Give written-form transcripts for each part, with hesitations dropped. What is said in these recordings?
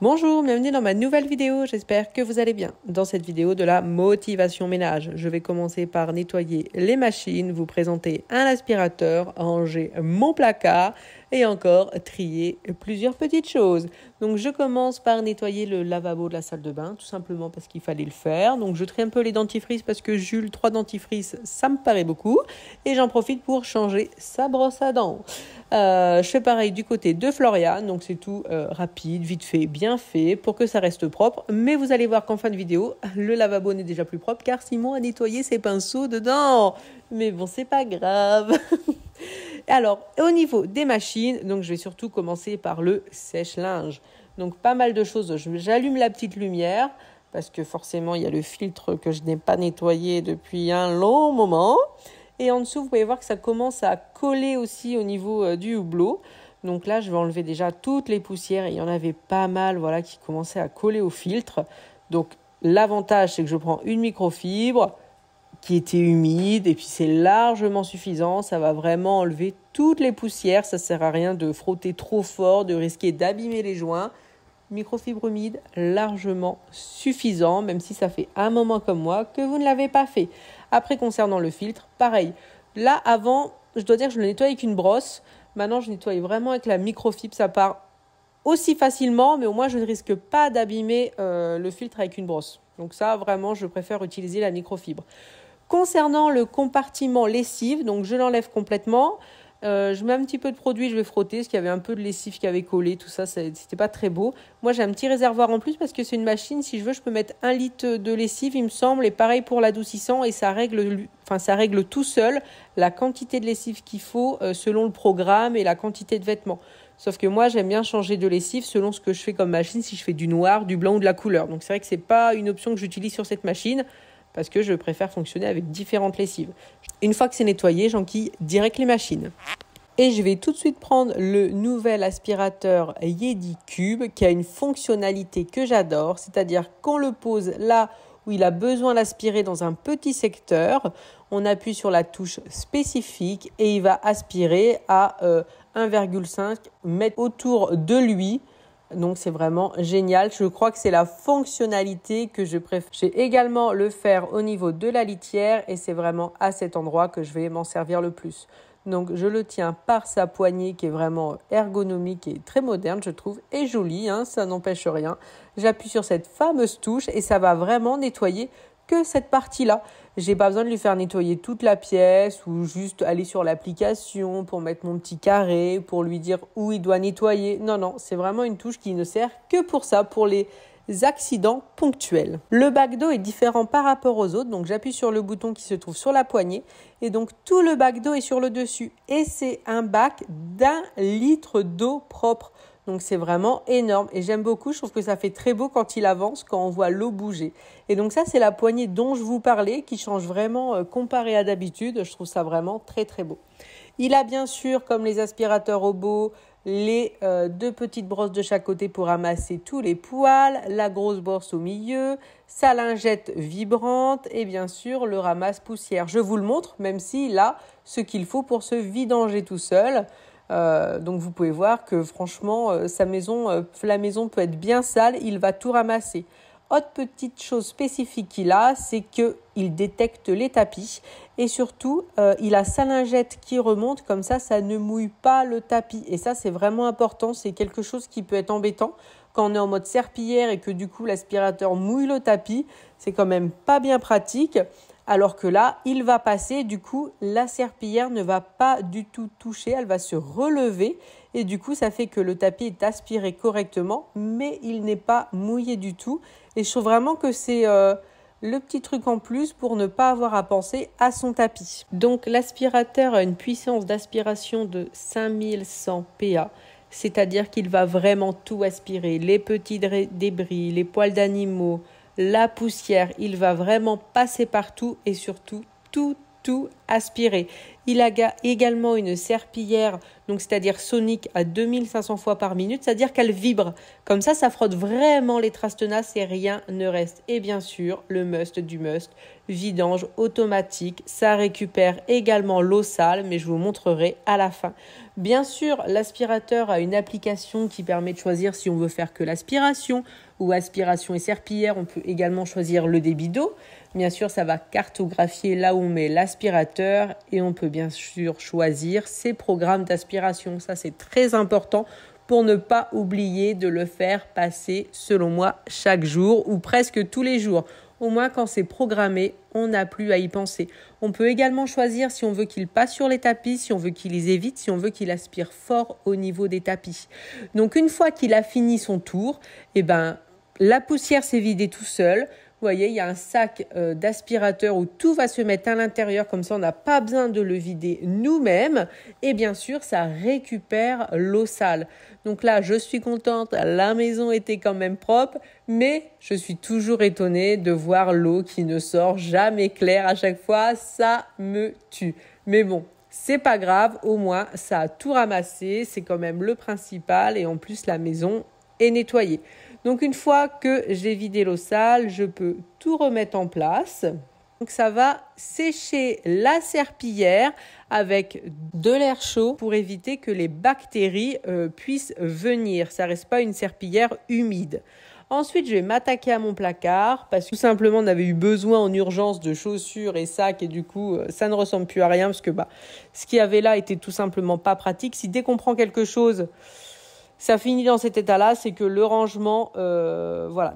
Bonjour, bienvenue dans ma nouvelle vidéo, j'espère que vous allez bien. Dans cette vidéo de la motivation ménage, je vais commencer par nettoyer les machines, vous présenter un aspirateur, ranger mon placard et encore trier plusieurs petites choses. Donc je commence par nettoyer le lavabo de la salle de bain, tout simplement parce qu'il fallait le faire. Donc je trie un peu les dentifrices parce que Jules, 3 dentifrices, ça me paraît beaucoup. Et j'en profite pour changer sa brosse à dents. Je fais pareil du côté de Floriane, donc c'est tout rapide, vite fait, bien fait, pour que ça reste propre. Mais vous allez voir qu'en fin de vidéo, le lavabo n'est déjà plus propre car Simon a nettoyé ses pinceaux dedans. Mais bon, c'est pas grave. Alors, au niveau des machines, donc je vais surtout commencer par le sèche-linge. Donc pas mal de choses, j'allume la petite lumière parce que forcément il y a le filtre que je n'ai pas nettoyé depuis un long moment. Et en dessous, vous pouvez voir que ça commence à coller aussi au niveau du hublot. Donc là, je vais enlever déjà toutes les poussières. Il y en avait pas mal voilà, qui commençaient à coller au filtre. Donc l'avantage, c'est que je prends une microfibre qui était humide et puis c'est largement suffisant. Ça va vraiment enlever toutes les poussières. Ça ne sert à rien de frotter trop fort, de risquer d'abîmer les joints. Microfibre humide, largement suffisant, même si ça fait un moment comme moi que vous ne l'avez pas fait. Après, concernant le filtre, pareil. Là, avant, je dois dire que je le nettoie avec une brosse. Maintenant, je nettoie vraiment avec la microfibre. Ça part aussi facilement, mais au moins, je ne risque pas d'abîmer le filtre avec une brosse. Donc ça, vraiment, je préfère utiliser la microfibre. Concernant le compartiment lessive, donc je l'enlève complètement. Je mets un petit peu de produit, je vais frotter parce qu'il y avait un peu de lessive qui avait collé, tout ça, c'était pas très beau. Moi, j'ai un petit réservoir en plus parce que c'est une machine, si je veux, je peux mettre 1 litre de lessive, il me semble, et pareil pour l'adoucissant, et ça règle tout seul la quantité de lessive qu'il faut selon le programme et la quantité de vêtements. Sauf que moi, j'aime bien changer de lessive selon ce que je fais comme machine, si je fais du noir, du blanc ou de la couleur. Donc c'est vrai que c'est pas une option que j'utilise sur cette machine parce que je préfère fonctionner avec différentes lessives. Une fois que c'est nettoyé, j'enquille direct les machines. Et je vais tout de suite prendre le nouvel aspirateur Yeti Cube qui a une fonctionnalité que j'adore, c'est-à-dire qu'on le pose là où il a besoin d'aspirer dans un petit secteur, on appuie sur la touche spécifique et il va aspirer à 1,5 mètre autour de lui. Donc c'est vraiment génial, je crois que c'est la fonctionnalité que je préfère. J'ai également le faire au niveau de la litière et c'est vraiment à cet endroit que je vais m'en servir le plus. Donc je le tiens par sa poignée qui est vraiment ergonomique et très moderne je trouve et jolie, ça n'empêche rien. J'appuie sur cette fameuse touche et ça va vraiment nettoyer que cette partie-là. J'ai pas besoin de lui faire nettoyer toute la pièce ou juste aller sur l'application pour mettre mon petit carré, pour lui dire où il doit nettoyer. Non, c'est vraiment une touche qui ne sert que pour ça, pour les accidents ponctuels. Le bac d'eau est différent par rapport aux autres, donc j'appuie sur le bouton qui se trouve sur la poignée et donc tout le bac d'eau est sur le dessus et c'est un bac d'1 litre d'eau propre. Donc c'est vraiment énorme et j'aime beaucoup, je trouve que ça fait très beau quand il avance, quand on voit l'eau bouger. Et donc ça c'est la poignée dont je vous parlais qui change vraiment comparé à d'habitude, je trouve ça vraiment très très beau. Il a bien sûr comme les aspirateurs robots les 2 petites brosses de chaque côté pour ramasser tous les poils, la grosse brosse au milieu, sa lingette vibrante et bien sûr le ramasse poussière. Je vous le montre même s'il a ce qu'il faut pour se vidanger tout seul. Donc vous pouvez voir que franchement la maison peut être bien sale, il va tout ramasser. Autre petite chose spécifique qu'il a, c'est qu'il détecte les tapis et surtout il a sa lingette qui remonte comme ça ne mouille pas le tapis et ça c'est vraiment important, c'est quelque chose qui peut être embêtant quand on est en mode serpillière et que du coup l'aspirateur mouille le tapis, c'est quand même pas bien pratique. Alors que là, il va passer, du coup, la serpillière ne va pas du tout toucher, elle va se relever et du coup, ça fait que le tapis est aspiré correctement, mais il n'est pas mouillé du tout. Et je trouve vraiment que c'est le petit truc en plus pour ne pas avoir à penser à son tapis. Donc, l'aspirateur a une puissance d'aspiration de 5100 PA. C'est-à-dire qu'il va vraiment tout aspirer, les petits débris, les poils d'animaux, la poussière, il va vraiment passer partout et surtout tout aspirer. Il a également une serpillière, donc c'est-à-dire sonique à 2500 fois par minute, c'est-à-dire qu'elle vibre. Comme ça frotte vraiment les traces tenaces et rien ne reste. Et bien sûr, le must du must, vidange automatique. Ça récupère également l'eau sale, mais je vous montrerai à la fin. Bien sûr, l'aspirateur a une application qui permet de choisir si on veut faire que l'aspiration ou aspiration et serpillière. On peut également choisir le débit d'eau. Bien sûr, ça va cartographier là où on met l'aspirateur et on peut bien sûr choisir ses programmes d'aspiration. Ça, c'est très important pour ne pas oublier de le faire passer, selon moi, chaque jour ou presque tous les jours. Au moins, quand c'est programmé, on n'a plus à y penser. On peut également choisir si on veut qu'il passe sur les tapis, si on veut qu'il les évite, si on veut qu'il aspire fort au niveau des tapis. Donc, une fois qu'il a fini son tour, la poussière s'est vidée tout seul. Vous voyez, il y a un sac d'aspirateur où tout va se mettre à l'intérieur. Comme ça, on n'a pas besoin de le vider nous-mêmes. Et bien sûr, ça récupère l'eau sale. Donc là, je suis contente. La maison était quand même propre. Mais je suis toujours étonnée de voir l'eau qui ne sort jamais claire à chaque fois. Ça me tue. Mais bon, c'est pas grave. Au moins, ça a tout ramassé. C'est quand même le principal. Et en plus, la maison est nettoyée. Donc, une fois que j'ai vidé l'eau sale, je peux tout remettre en place. Donc, ça va sécher la serpillière avec de l'air chaud pour éviter que les bactéries puissent venir. Ça ne reste pas une serpillière humide. Ensuite, je vais m'attaquer à mon placard parce que tout simplement, on avait eu besoin en urgence de chaussures et sacs et du coup, ça ne ressemble plus à rien parce que ce qu'il y avait là était tout simplement pas pratique. Si dès qu'on prend quelque chose, ça finit dans cet état-là, c'est que le rangement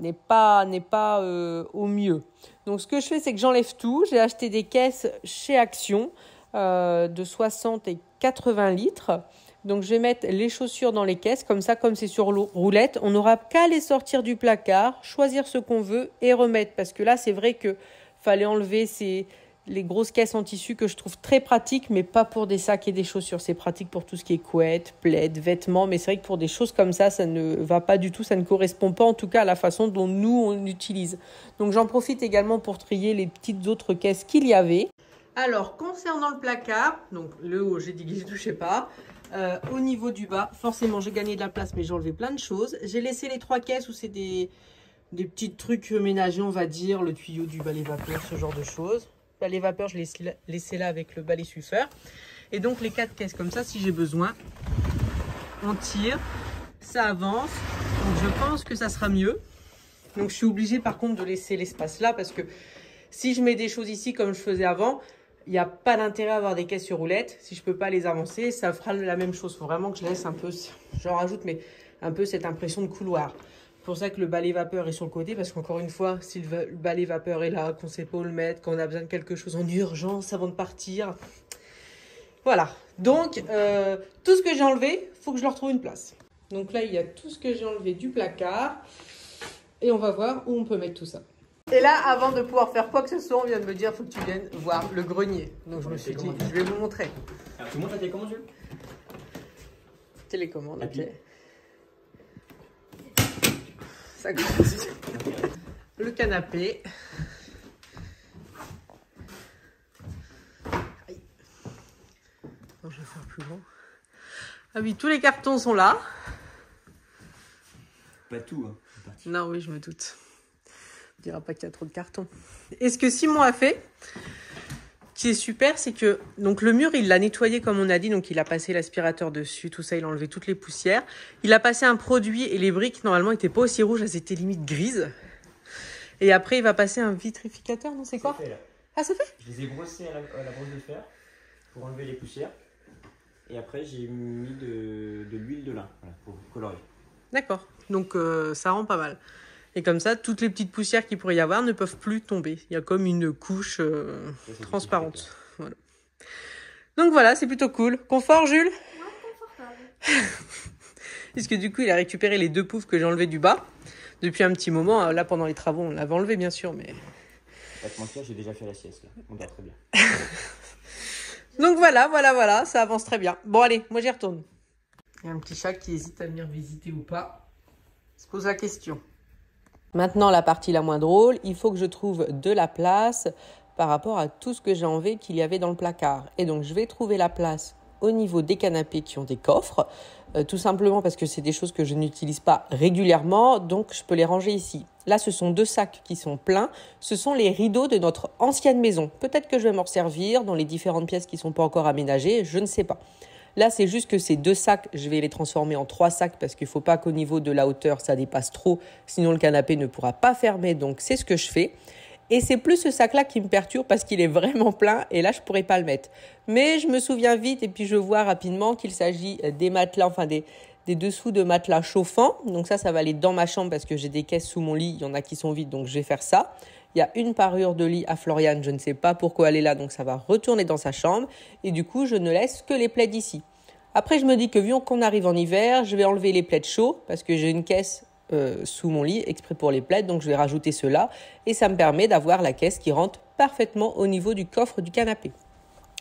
n'est pas au mieux. Donc, ce que je fais, c'est que j'enlève tout. J'ai acheté des caisses chez Action de 60 et 80 litres. Donc, je vais mettre les chaussures dans les caisses. Comme ça, comme c'est sur roulette, on n'aura qu'à les sortir du placard, choisir ce qu'on veut et remettre. Parce que là, c'est vrai qu'il fallait enlever les grosses caisses en tissu que je trouve très pratiques, mais pas pour des sacs et des chaussures. C'est pratique pour tout ce qui est couette, plaid, vêtements, mais c'est vrai que pour des choses comme ça ne va pas du tout, ça ne correspond pas en tout cas à la façon dont nous, on utilise. Donc j'en profite également pour trier les petites autres caisses qu'il y avait. Alors, concernant le placard, donc le haut, j'ai dit que je ne touchais pas. Au niveau du bas, forcément, j'ai gagné de la place, mais j'ai enlevé plein de choses. J'ai laissé les 3 caisses où c'est des petits trucs ménagers, on va dire, le tuyau du balai vapeur, ce genre de choses. Balai vapeur, je l'ai laissé là avec le balai suffeur. Et donc les 4 caisses comme ça, si j'ai besoin, on tire, ça avance. Donc je pense que ça sera mieux. Donc je suis obligée par contre de laisser l'espace là parce que si je mets des choses ici comme je faisais avant, il n'y a pas d'intérêt à avoir des caisses sur roulette. Si je ne peux pas les avancer, ça fera la même chose. Il faut vraiment que je laisse un peu, j'en rajoute, mais un peu cette impression de couloir. C'est pour ça que le balai vapeur est sur le côté, parce qu'encore une fois, si le balai vapeur est là, qu'on ne sait pas où le mettre, qu'on a besoin de quelque chose en urgence avant de partir. Voilà. Donc, tout ce que j'ai enlevé, il faut que je leur trouve une place. Donc là, il y a tout ce que j'ai enlevé du placard. Et on va voir où on peut mettre tout ça. Et là, avant de pouvoir faire quoi que ce soit, on vient de me dire, il faut que tu viennes voir le grenier. Donc je me suis dit, je vais vous montrer. Alors tu montes la télécommande, Jules ? Télécommande, ok. Ça commence. Le canapé. Aïe. Non, je vais faire plus long. Ah oui, tous les cartons sont là. Pas tout, hein. Non, oui, je me doute. On dira pas qu'il y a trop de cartons. Et ce que Simon a fait, qui est super, c'est que donc le mur, il l'a nettoyé comme on a dit. Donc, il a passé l'aspirateur dessus, tout ça. Il a enlevé toutes les poussières. Il a passé un produit et les briques, normalement, n'étaient pas aussi rouges. Elles étaient limite grises. Et après, il va passer un vitrificateur, non? C'est quoi? C'est fait, là. Ah, c'est fait? Je les ai brossés à la brosse de fer pour enlever les poussières. Et après, j'ai mis de l'huile de lin pour colorier. D'accord. Donc, ça rend pas mal. Et comme ça, toutes les petites poussières qu'il pourrait y avoir ne peuvent plus tomber. Il y a comme une couche transparente. Voilà. Donc voilà, c'est plutôt cool. Confort, Jules? Ouais, confortable. Puisque du coup, il a récupéré les 2 poufs que j'ai enlevés du bas. Depuis un petit moment, là, pendant les travaux, on l'avait enlevé, bien sûr, mais... Pas te mentir, j'ai déjà fait la sieste, là. On dort très bien. Donc voilà, ça avance très bien. Bon, allez, moi j'y retourne. Il y a un petit chat qui hésite à venir visiter ou pas. Il se pose la question. Maintenant, la partie la moins drôle, il faut que je trouve de la place par rapport à tout ce que j'ai enlevé qu'il y avait dans le placard. Et donc, je vais trouver la place au niveau des canapés qui ont des coffres, tout simplement parce que c'est des choses que je n'utilise pas régulièrement, donc je peux les ranger ici. Là, ce sont 2 sacs qui sont pleins. Ce sont les rideaux de notre ancienne maison. Peut-être que je vais m'en servir dans les différentes pièces qui ne sont pas encore aménagées, je ne sais pas. Là, c'est juste que ces 2 sacs, je vais les transformer en 3 sacs parce qu'il ne faut pas qu'au niveau de la hauteur, ça dépasse trop. Sinon, le canapé ne pourra pas fermer. Donc, c'est ce que je fais. Et c'est plus ce sac-là qui me perturbe parce qu'il est vraiment plein et là, je ne pourrais pas le mettre. Mais je me souviens vite et puis je vois rapidement qu'il s'agit des matelas, enfin des dessous de matelas chauffants. Donc ça va aller dans ma chambre parce que j'ai des caisses sous mon lit. Il y en a qui sont vides, donc je vais faire ça. Il y a une parure de lit à Floriane, je ne sais pas pourquoi elle est là, donc ça va retourner dans sa chambre. Et du coup, je ne laisse que les plaids ici. Après, je me dis que vu qu'on arrive en hiver, je vais enlever les plaids chauds parce que j'ai une caisse sous mon lit exprès pour les plaids, donc je vais rajouter ceux-là et ça me permet d'avoir la caisse qui rentre parfaitement au niveau du coffre du canapé.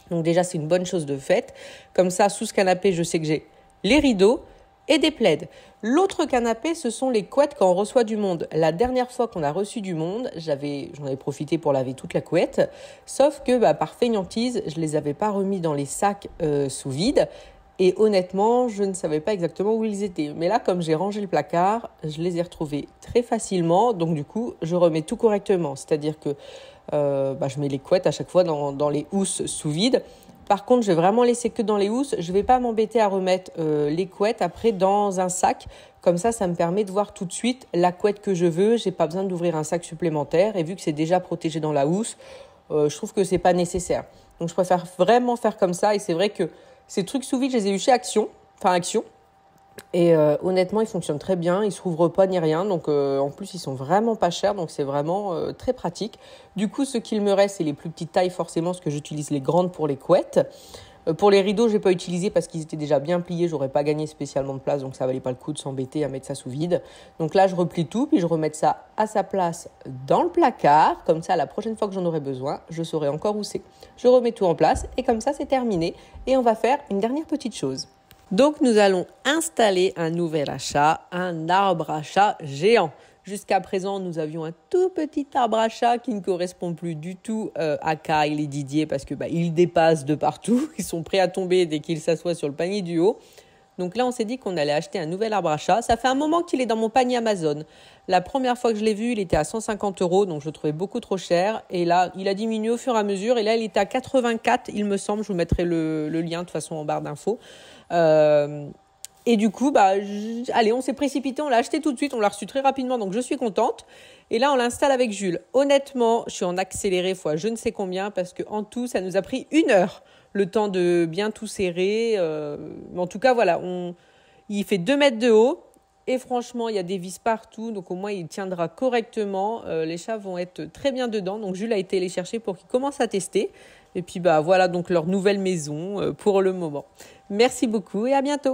Donc déjà, c'est une bonne chose de fait. Comme ça, sous ce canapé, je sais que j'ai les rideaux et des plaids. L'autre canapé, ce sont les couettes quand on reçoit du monde. La dernière fois qu'on a reçu du monde, j'en avais profité pour laver toute la couette, sauf que par fainéantise, je les avais pas remis dans les sacs sous vide. Et honnêtement, je ne savais pas exactement où ils étaient. Mais là, comme j'ai rangé le placard, je les ai retrouvés très facilement. Donc du coup, je remets tout correctement. C'est-à-dire que je mets les couettes à chaque fois dans les housses sous vide. Par contre, je vais vraiment laisser que dans les housses. Je ne vais pas m'embêter à remettre les couettes après dans un sac. Comme ça me permet de voir tout de suite la couette que je veux. Je n'ai pas besoin d'ouvrir un sac supplémentaire. Et vu que c'est déjà protégé dans la housse, je trouve que ce n'est pas nécessaire. Donc je préfère vraiment faire comme ça. Et c'est vrai que ces trucs sous vide, je les ai eus chez Action. Et honnêtement, ils fonctionnent très bien. Ils ne s'ouvrent pas ni rien. Donc en plus, ils sont vraiment pas chers. Donc c'est vraiment très pratique. Du coup, ce qu'il me reste, c'est les plus petites tailles forcément, parce que j'utilise les grandes pour les couettes. Pour les rideaux, je n'ai pas utilisé parce qu'ils étaient déjà bien pliés. J'aurais pas gagné spécialement de place. Donc ça valait pas le coup de s'embêter à mettre ça sous vide. Donc là, je replie tout. Puis je remets ça à sa place dans le placard. Comme ça, la prochaine fois que j'en aurai besoin, je saurai encore où c'est. Je remets tout en place. Et comme ça, c'est terminé. Et on va faire une dernière petite chose. Donc, nous allons installer un nouvel achat, un arbre à chat géant. Jusqu'à présent, nous avions un tout petit arbre à chat qui ne correspond plus du tout à Kyle et Didier parce que ils dépassent de partout. Ils sont prêts à tomber dès qu'ils s'assoient sur le panier du haut. Donc là, on s'est dit qu'on allait acheter un nouvel arbre à chat. Ça fait un moment qu'il est dans mon panier Amazon. La première fois que je l'ai vu, il était à 150 €, donc je le trouvais beaucoup trop cher. Et là, il a diminué au fur et à mesure. Et là, il était à 84, il me semble. Je vous mettrai le lien de toute façon en barre d'infos. Et du coup, allez, on s'est précipité, on l'a acheté tout de suite, on l'a reçu très rapidement, donc je suis contente. Et là, on l'installe avec Jules. Honnêtement, je suis en accéléré fois je ne sais combien, parce qu'en tout, ça nous a pris 1 heure, le temps de bien tout serrer. Mais en tout cas, voilà, il fait 2 mètres de haut. Et franchement, il y a des vis partout, donc au moins il tiendra correctement. Les chats vont être très bien dedans, donc Jules a été les chercher pour qu'ils commencent à tester. Et puis voilà donc leur nouvelle maison pour le moment. Merci beaucoup et à bientôt.